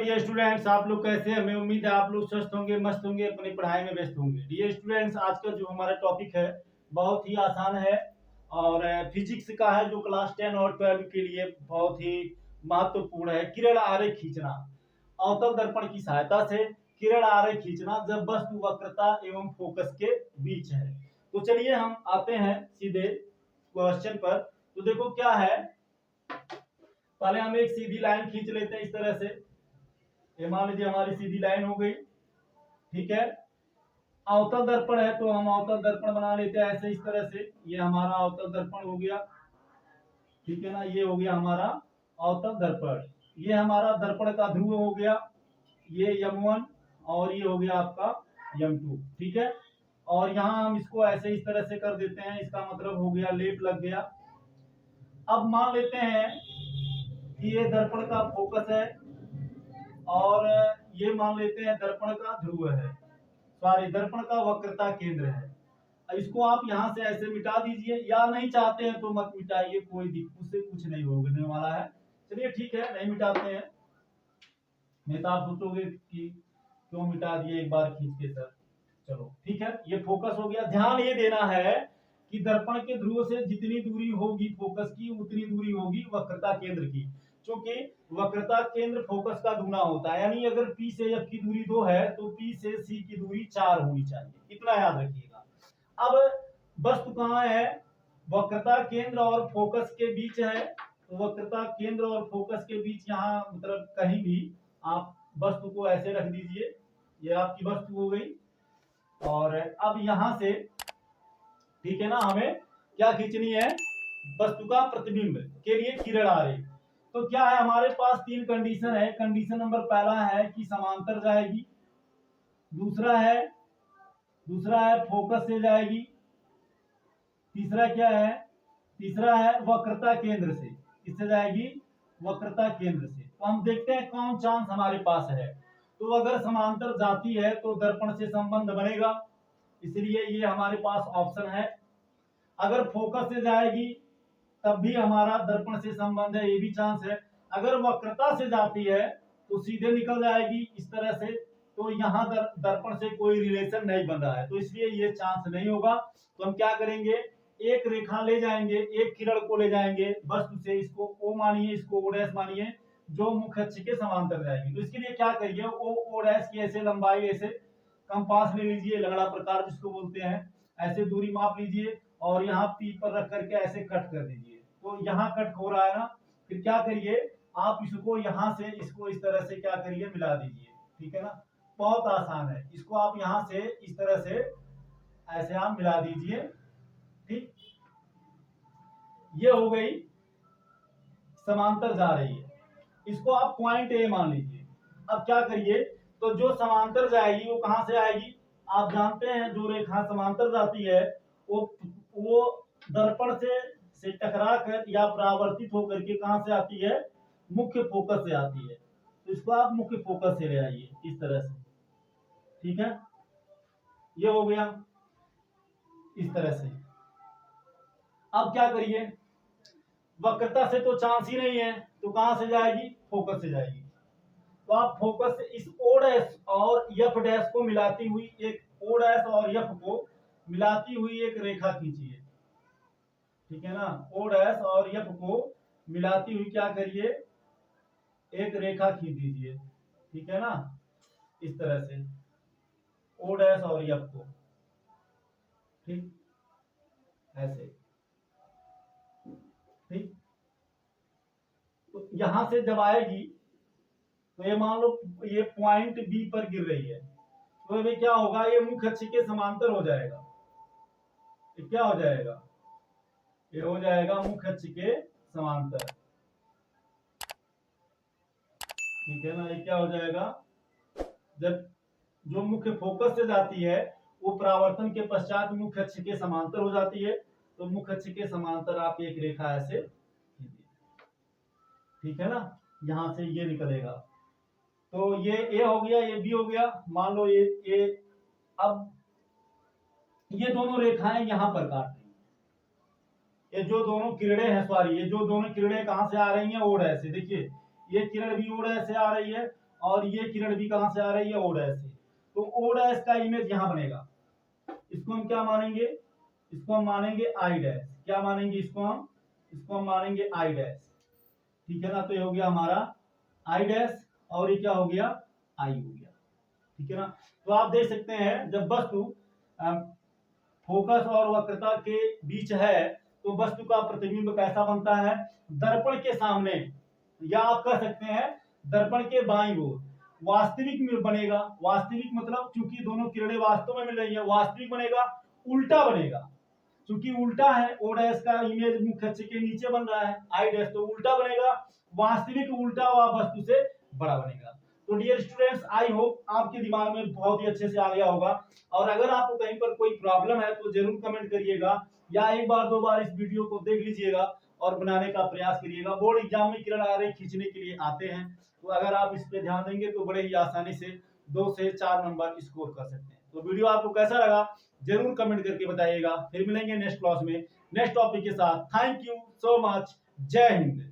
Dear students, आप लोग कैसे हैं? हमें उम्मीद है आप लोग स्वस्थ होंगे, मस्त होंगे, अपनी पढ़ाई में व्यस्त होंगे। डियर स्टूडेंट्स, आज का जो हमारा टॉपिक है बहुत ही आसान है और फिजिक्स का है, जो क्लास 10 और 12 के लिए बहुत ही महत्वपूर्ण है। किरण आरेख खींचना। अवतल दर्पण की सहायता से किरण आरेख खींचना जब वस्तु वक्रता एवं फोकस के बीच है। तो चलिए हम आते हैं सीधे क्वेश्चन पर। तो देखो क्या है, पहले हम एक सीधी लाइन खींच लेते हैं इस तरह से। ये मान लीजिए हमारी सीधी लाइन हो गई, ठीक है। अवतल दर्पण है तो हम अवतल दर्पण बना लेते हैं ऐसे इस तरह से। ये हमारा अवतल दर्पण हो गया, ठीक है ना। ये हो गया हमारा अवतल दर्पण। ये हमारा दर्पण का ध्रुव हो गया, ये M1 और ये हो गया आपका M2, ठीक है। और यहाँ हम इसको ऐसे इस तरह से कर देते हैं, इसका मतलब हो गया लेप लग गया। अब मान लेते हैं कि ये दर्पण का फोकस है और ये मान लेते हैं दर्पण का ध्रुव है, सॉरी दर्पण का वक्रता केंद्र है। इसको आप यहाँ से ऐसे मिटा दीजिए, या नहीं चाहते हैं तो मत मिटाइए, कोई उससे कुछ नहीं होने वाला है। चलिए ठीक है, नहीं मिटाते हैं। नहीं तो आप सोचोगे कि क्यों मिटा दिए एक बार खींच के सर। चलो ठीक है, ये फोकस हो गया। ध्यान ये देना है कि दर्पण के ध्रुव से जितनी दूरी होगी फोकस की, उतनी दूरी होगी वक्रता केंद्र की, क्योंकि वक्रता केंद्र फोकस का दूना होता है। यानी अगर P से F की दूरी 2 है तो P से C की दूरी 4 होनी चाहिए, इतना याद रखिएगा। अब वस्तु कहाँ है? वक्रता केंद्र और फोकस के बीच है। तो वक्रता केंद्र और फोकस के बीच यहाँ मतलब कहीं भी आप वस्तु को ऐसे रख दीजिए। ये आपकी वस्तु हो गई। और अब यहां से, ठीक है ना, हमें क्या खींचनी है? वस्तु का प्रतिबिंब के लिए किरण आरेख। तो क्या है, हमारे पास तीन कंडीशन है। कंडीशन नंबर पहला है कि समांतर जाएगी, दूसरा है फोकस से जाएगी, तीसरा क्या है? तीसरा है वक्रता केंद्र से। किससे जाएगी? वक्रता केंद्र से। तो हम देखते हैं कौन चांस हमारे पास है। तो अगर समांतर जाती है तो दर्पण से संबंध बनेगा, इसलिए ये हमारे पास ऑप्शन है। अगर फोकस से जाएगी तब भी हमारा दर्पण से संबंध है, ये भी चांस है। अगर वक्रता से जाती है तो सीधे निकल जाएगी इस तरह से, तो यहाँ दर्पण से कोई रिलेशन नहीं बन रहा है, तो इसलिए ये चांस नहीं होगा। तो हम क्या करेंगे, एक रेखा ले जाएंगे, एक किरण को ले जाएंगे वस्तु से, इसको O मानिए, इसको O' मानिए, जो मुख्य अक्ष के समांतर जाएगी। तो इसके लिए क्या करिए, O' की ऐसे लंबाई, ऐसे कंपास ले लीजिए, लगड़ा प्रकार जिसको बोलते हैं, ऐसे दूरी माप लीजिए और यहाँ P पर रख करके ऐसे कट कर दीजिए। तो यहाँ कट हो रहा है ना, फिर क्या करिए, आप इसको यहाँ से इसको इस तरह से क्या करिए, मिला दीजिए, ठीक है ना। बहुत आसान है, इसको आप यहाँ से इस तरह से ऐसे आप मिला दीजिए, ठीक। ये हो गई समांतर जा रही है, इसको आप पॉइंट A मान लीजिए। अब क्या करिए, तो जो समांतर जाएगी वो कहां से आएगी? आप जानते हैं जो रेखा समांतर जाती है वो दर्पण से टकरा कर या परावर्तित होकर के कहां से आती है? मुख्य फोकस से आती है। तो इसको आप मुख्य फोकस से ले आइए इस तरह से, ठीक है। ये हो गया इस तरह से। अब क्या करिए, वक्रता से तो चांस ही नहीं है, तो कहां से जाएगी? फोकस से जाएगी। तो आप फोकस से इस O' और F' को मिलाती हुई एक O' और F को मिलाती हुई एक रेखा खींचिए, ठीक है ना। O' और F को मिलाती हुई क्या करिए, एक रेखा खींच दीजिए, ठीक है ना, इस तरह से O' और F को, ठीक, ऐसे, ठीक। तो यहां से जब आएगी तो ये मान लो ये पॉइंट B पर गिर रही है, तो अभी क्या होगा, ये मुख्य अक्ष के समांतर हो जाएगा। ये क्या हो जाएगा? ये हो जाएगा मुख्य अक्ष के समांतर, ठीक है ना। ये क्या हो जाएगा, जब जो मुख्य फोकस से जाती है वो परावर्तन के पश्चात मुख्य अक्ष के समांतर हो जाती है। तो मुख्य अक्ष के समांतर आप एक रेखा ऐसे खींचिए, ठीक है ना। यहां से ये निकलेगा, तो ये A हो गया, ये B हो गया। मान लो ये A, अब ये दोनों रेखाएं यहां पर काट रही हैं। ये जो दोनों किरणें हैं, सॉरी, ये जो दोनों किरणें कहां से आ रही हैं? O' से। देखिए ये किरण भी O' से आ रही है और ये किरण भी कहां से आ रही है, ओ डैश से। तो ओ डैश का इमेज यहां बनेगा, इसको हम क्या मानेंगे, इसको हम मानेंगे आई डैश। क्या मानेंगे इसको हम मानेंगे आई डैश, ठीक है ना। तो ये हो गया हमारा आई डैश और ये क्या हो गया, आई हो गया, ठीक है ना। तो आप देख सकते हैं जब वस्तु फोकस और वक्रता के बीच है तो वस्तु का प्रतिबिंब कैसा बनता है, दर्पण के सामने, या आप कह सकते हैं दर्पण के बाईं ओर वास्तविक में बनेगा। वास्तविक मतलब चूंकि दोनों किरणें वास्तव में मिल रही है, वास्तविक बनेगा, उल्टा बनेगा, चूंकि उल्टा है, ओ डैश का इमेज मुख्य अक्ष के नीचे बन रहा है, आई डैश तो उल्टा बनेगा, वास्तविक उल्टा हुआ वस्तु से बड़ा बनेगा। तो डियर स्टूडेंट्स, आई होप आपके दिमाग में बहुत ही अच्छे से आ गया होगा। और अगर आपको कहीं पर कोई प्रॉब्लम है तो जरूर कमेंट करिएगा, या एक बार दो बार इस वीडियो को देख लीजिएगा और बनाने का प्रयास करिएगा। बोर्ड एग्जाम में किरण आरेख खींचने के लिए आते हैं, तो अगर आप इस पे ध्यान देंगे तो बड़े ही आसानी से 2 से 4 नंबर स्कोर कर सकते हैं। तो वीडियो आपको कैसा लगा जरूर कमेंट करके बताइएगा। फिर मिलेंगे नेक्स्ट क्लास में नेक्स्ट टॉपिक के साथ। Thank you so much. जय हिंद।